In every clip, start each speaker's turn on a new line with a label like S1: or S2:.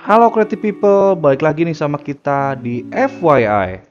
S1: Halo Creative People, balik lagi nih sama kita di FYI.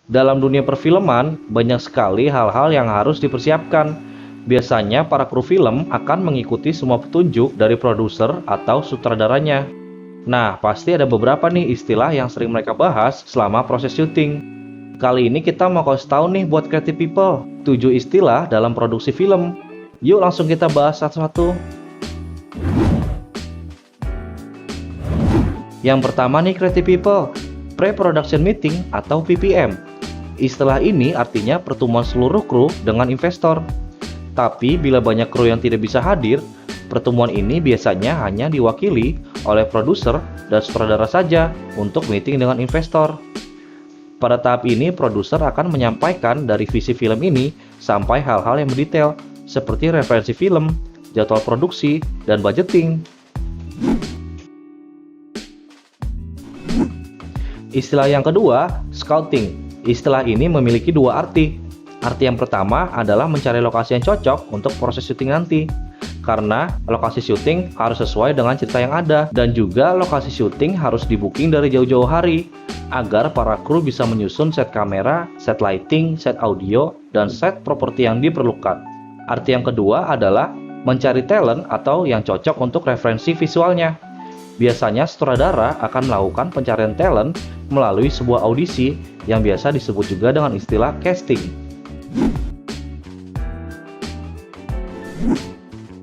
S1: Dalam dunia perfilman, banyak sekali hal-hal yang harus dipersiapkan. Biasanya para kru film akan mengikuti semua petunjuk dari produser atau sutradaranya. Nah, pasti ada beberapa nih istilah yang sering mereka bahas selama proses syuting. Kali ini kita mau kasih tahu nih buat Creative People, 7 istilah dalam produksi film. Yuk langsung kita bahas satu-satu. Yang pertama nih Creative People, Pre-Production Meeting atau PPM. Istilah ini artinya pertemuan seluruh kru dengan investor. Tapi bila banyak kru yang tidak bisa hadir, pertemuan ini biasanya hanya diwakili oleh produser dan sutradara saja untuk meeting dengan investor. Pada tahap ini, produser akan menyampaikan dari visi film ini sampai hal-hal yang mendetail, seperti referensi film, jadwal produksi, dan budgeting. Istilah yang kedua, scouting. Istilah ini memiliki dua arti. Arti yang pertama adalah mencari lokasi yang cocok untuk proses syuting nanti. Karena lokasi syuting harus sesuai dengan cerita yang ada, dan juga lokasi syuting harus di-booking dari jauh-jauh hari agar para kru bisa menyusun set kamera, set lighting, set audio, dan set properti yang diperlukan. Arti yang kedua adalah mencari talent atau yang cocok untuk referensi visualnya. Biasanya sutradara akan melakukan pencarian talent melalui sebuah audisi yang biasa disebut juga dengan istilah casting.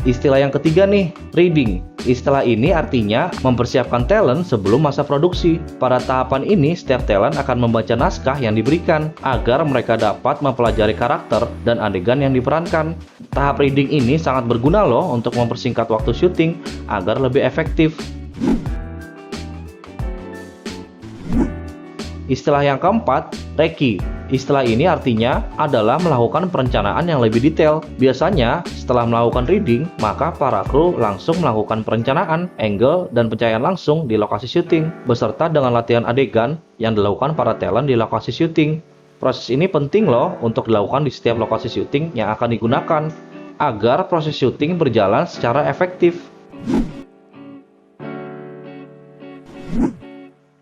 S1: Istilah yang ketiga nih, reading. Istilah ini artinya mempersiapkan talent sebelum masa produksi. Pada tahapan ini, setiap talent akan membaca naskah yang diberikan agar mereka dapat mempelajari karakter dan adegan yang diperankan. Tahap reading ini sangat berguna loh untuk mempersingkat waktu syuting agar lebih efektif. Istilah yang keempat, recce. Istilah ini artinya adalah melakukan perencanaan yang lebih detail. Biasanya, setelah melakukan reading, maka para kru langsung melakukan perencanaan, angle, dan pencahayaan langsung di lokasi syuting, beserta dengan latihan adegan yang dilakukan para talent di lokasi syuting. Proses ini penting loh untuk dilakukan di setiap lokasi syuting yang akan digunakan, agar proses syuting berjalan secara efektif.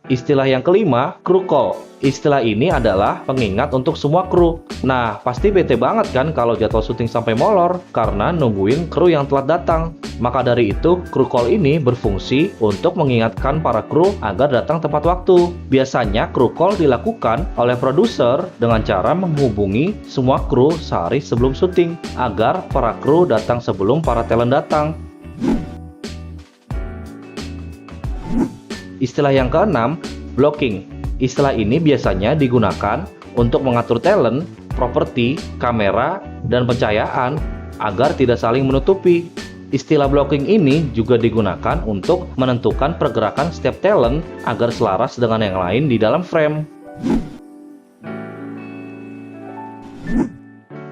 S1: Istilah yang kelima, crew call. Istilah ini adalah pengingat untuk semua kru. Nah, pasti bete banget kan kalau jadwal syuting sampai molor karena nungguin kru yang telat datang. Maka dari itu, crew call ini berfungsi untuk mengingatkan para kru agar datang tepat waktu. Biasanya, crew call dilakukan oleh produser dengan cara menghubungi semua kru sehari sebelum syuting agar para kru datang sebelum para talent datang. Istilah yang keenam, blocking. Istilah ini biasanya digunakan untuk mengatur talent, properti, kamera, dan pencahayaan agar tidak saling menutupi. Istilah blocking ini juga digunakan untuk menentukan pergerakan setiap talent agar selaras dengan yang lain di dalam frame.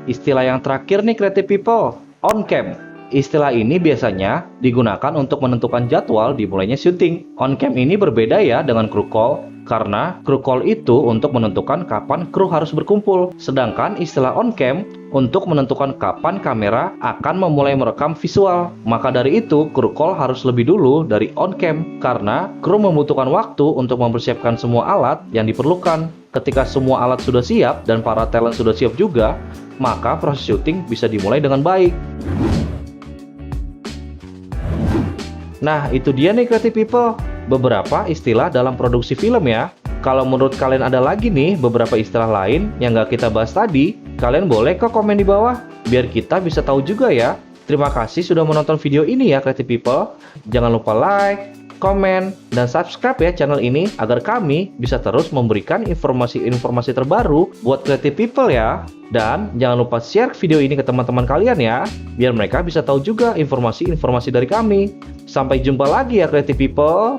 S1: Istilah yang terakhir nih Creative People, on cam. Istilah ini biasanya digunakan untuk menentukan jadwal dimulainya syuting. On cam ini berbeda ya dengan crew call, karena crew call itu untuk menentukan kapan kru harus berkumpul. Sedangkan istilah on cam untuk menentukan kapan kamera akan memulai merekam visual. Maka dari itu, crew call harus lebih dulu dari on cam, karena kru membutuhkan waktu untuk mempersiapkan semua alat yang diperlukan. Ketika semua alat sudah siap dan para talent sudah siap juga, maka proses syuting bisa dimulai dengan baik. Nah, itu dia nih Creative People, beberapa istilah dalam produksi film ya. Kalau menurut kalian ada lagi nih beberapa istilah lain yang nggak kita bahas tadi, kalian boleh kok komen di bawah, biar kita bisa tahu juga ya. Terima kasih sudah menonton video ini ya Creative People. Jangan lupa like, komen, dan subscribe ya channel ini agar kami bisa terus memberikan informasi-informasi terbaru buat Creative People ya. Dan jangan lupa share video ini ke teman-teman kalian ya, biar mereka bisa tahu juga informasi-informasi dari kami. Sampai jumpa lagi ya Creative People.